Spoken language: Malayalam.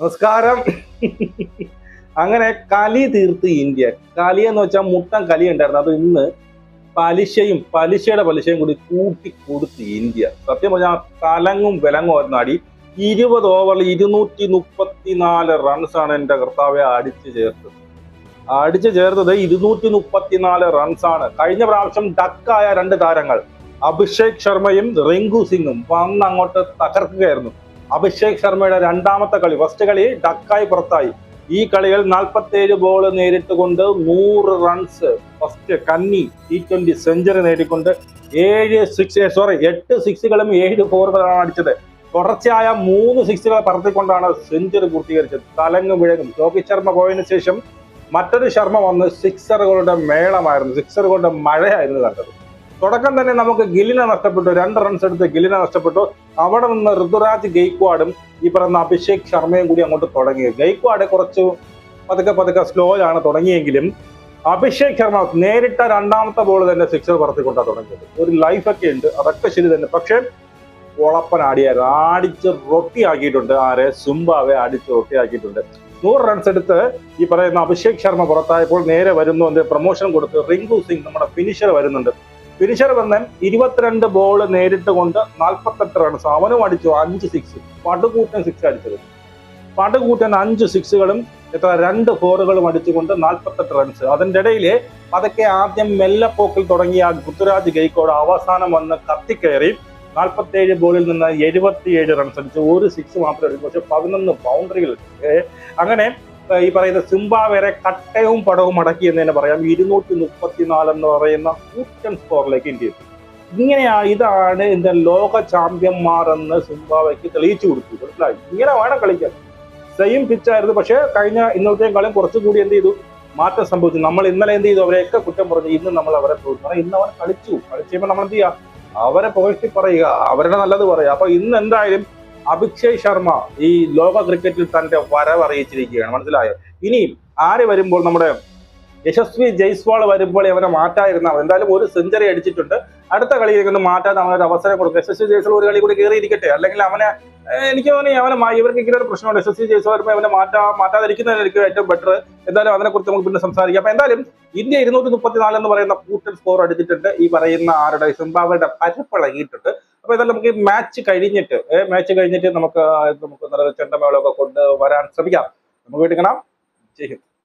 നമസ്കാരം. അങ്ങനെ കലി തീർത്ത് ഇന്ത്യ. കലി എന്ന് വെച്ചാൽ മുട്ടൻ കലി ഉണ്ടായിരുന്നു. അത് ഇന്ന് പലിശയുടെ പലിശയും കൂടി കൂട്ടിക്കൊടുത്ത് ഇന്ത്യ. സത്യം പറഞ്ഞാൽ തലങ്ങും വിലങ്ങും നാടി 20 ഓവറിൽ 234 റൺസാണ് എന്റെ കർത്താവെ അടിച്ചു ചേർത്തത്. 234 റൺസാണ്. കഴിഞ്ഞ പ്രാവശ്യം ഡക്കായ 2 താരങ്ങൾ അഭിഷേക് ശർമ്മയും റിങ്കു സിംഗും വന്ന് അങ്ങോട്ട് തകർക്കുകയായിരുന്നു. അഭിഷേക് ശർമ്മയുടെ രണ്ടാമത്തെ കളി, ഫസ്റ്റ് കളി ഡക്കായി പുറത്തായി. ഈ കളികൾ 47 ബോൾ നേരിട്ടുകൊണ്ട് 100 റൺസ് ഫസ്റ്റ് കന്നി T20 സെഞ്ചുറി നേടിക്കൊണ്ട് 8 സിക്സുകളും 7 ഫോറുകളാണ് അടിച്ചത്. തുടർച്ചയായ 3 സിക്സുകൾ പറത്തിക്കൊണ്ടാണ് സെഞ്ചുറി പൂർത്തീകരിച്ചത്. തലങ്ങും വിഴങ്ങും. രോഹിത് ശർമ്മ പോയതിനു ശേഷം മറ്റൊരു ശർമ്മ വന്ന് സിക്സറുകളുടെ മേളമായിരുന്നു, സിക്സറുകളുടെ മഴയായിരുന്നു കണ്ടത്. തുടക്കം തന്നെ നമുക്ക് ഗില്ലിനെ നഷ്ടപ്പെട്ടു, 2 റൺസ് എടുത്ത് ഗില്ലിനെ നഷ്ടപ്പെട്ടു. അവിടെ നിന്ന് ഋതുരാജ് ഗെയ്ക്വാഡും ഈ പറയുന്ന അഭിഷേക് ശർമ്മയും കൂടി അങ്ങോട്ട് തുടങ്ങി. ഗെയ്ക്വാഡ് കുറച്ച് പതുക്കെ സ്ലോ ആണ് തുടങ്ങിയെങ്കിലും അഭിഷേക് ശർമ്മ നേരിട്ട രണ്ടാമത്തെ ബോൾ തന്നെ സിക്സർ പറത്തിക്കൊണ്ടാണ് തുടങ്ങിയത്. ഒരു ലൈഫൊക്കെ ഉണ്ട്, അതൊക്കെ ശരി തന്നെ. പക്ഷെ ഉളപ്പൻ ആടിയായിരുന്നു, അടിച്ച് റൊട്ടിയാക്കിയിട്ടുണ്ട്. സുംബാവെ അടിച്ച് റൊട്ടിയാക്കിയിട്ടുണ്ട്. 100 റൺസ് എടുത്ത് ഈ പറയുന്ന അഭിഷേക് ശർമ്മ പുറത്തായപ്പോൾ നേരെ വരുന്നു പ്രൊമോഷൻ കൊടുത്ത് റിങ്കു സിംഗ് നമ്മുടെ ഫിനിഷർ വരുന്നുണ്ട്. ഫിനിഷർ വന്ന് 22 ബോൾ നേരിട്ട് കൊണ്ട് 48 റൺസ്. അവനും അടിച്ചു 5 സിക്സ്, പടുകൂട്ടൻ സിക്സ് അടിച്ചത്. പടുകൂട്ടൻ 5 സിക്സുകളും 2 ഫോറുകളും അടിച്ചുകൊണ്ട് 48 റൺസ്. അതിൻ്റെ ഇടയിൽ അതൊക്കെ ആദ്യം മെല്ലപ്പോക്കിൽ തുടങ്ങിയ ഋതുരാജ് ഗെയ്ക്വാഡ് അവസാനം വന്ന് കത്തിക്കയറി 47 ബോളിൽ നിന്ന് 77 റൺസ് അടിച്ചു. 1 സിക്സ് മാത്രമേ അടിച്ചു, പക്ഷെ 11 ബൗണ്ടറികൾ. അങ്ങനെ ഈ പറയുന്ന സിംബാബ്വെ കട്ടയും പടവും അടക്കി എന്ന് തന്നെ പറയാം. 234 എന്ന് പറയുന്ന കൂറ്റൻ സ്കോറിലേക്ക് ഇന്ത്യ. ഇതാണ് ഇതിന്റെ ലോക ചാമ്പ്യന്മാർ എന്ന് സിംബാബ്വെക്ക് തെളിയിച്ചു കൊടുത്തു. മനസ്സിലായി? ഇങ്ങനെ വേണം കളിക്കാൻ. സെയിം പിച്ചായിരുന്നു, പക്ഷെ ഇന്നലത്തെയും കളിയും കുറച്ചുകൂടി എന്ത് ചെയ്തു, മാറ്റം സംഭവിച്ചു. നമ്മൾ ഇന്നലെ എന്ത് ചെയ്തു, അവരെയൊക്കെ കുറ്റം പറഞ്ഞു. ഇന്ന് നമ്മൾ അവരെ തോൽക്കണം. ഇന്ന് അവർ കളിച്ചുമ്പോൾ നമ്മൾ എന്ത് ചെയ്യുക, അവരെ പോയിട്ട് പറയുക, അവരുടെ നല്ലത് പറയുക. അപ്പൊ ഇന്ന് എന്തായാലും അഭിഷേക് ശർമ്മ ഈ ലോക ക്രിക്കറ്റിൽ തന്റെ വരവ് അറിയിച്ചിരിക്കുകയാണ്. മനസ്സിലായോ? ഇനി ആര് വരുമ്പോൾ, നമ്മുടെ യശസ്വി ജയ്സ്വാൾ വരുമ്പോൾ അവരെ മാറ്റായിരുന്ന, എന്തായാലും 1 സെഞ്ചുറി അടിച്ചിട്ടുണ്ട്. അടുത്ത കളിയിലേക്ക് ഒന്ന് മാറ്റാൻ അവനൊരു അവസരം കൊടുക്കും. യശസ്വി ജയ്സ്വാൾ ഒരു കളി കൂടി കയറിയിരിക്കട്ടെ. അല്ലെങ്കിൽ എനിക്ക് തോന്നി ഇവർക്ക് ഇങ്ങനെ ഒരു പ്രശ്നമുണ്ട്. യശസ്വി ജയ്സ്വാൾ വരുമ്പോൾ അവനെ മാറ്റാതിരിക്കുന്നതായിരിക്കും ഏറ്റവും ബെറ്റർ. എന്തായാലും അതിനെക്കുറിച്ച് നമുക്ക് പിന്നെ സംസാരിക്കാം. അപ്പൊ എന്തായാലും ഇന്ത്യ 234 എന്ന് പറയുന്ന കൂട്ടൻ സ്കോർ അടിച്ചിട്ടുണ്ട്. ഈ പറയുന്ന സിംബാബ്വെയുടെ പരിപ്പിളകിയിട്ടുണ്ട്. അപ്പൊ ഇതെല്ലാം നമുക്ക് മാച്ച് കഴിഞ്ഞിട്ട് നമുക്ക് നല്ലൊരു ചെണ്ടമേളമൊക്കെ കൊണ്ട് വരാൻ ശ്രമിക്കാം. നമുക്ക് വീട്ടിൽ കാണാം. ജയ് ഹിന്ദ്.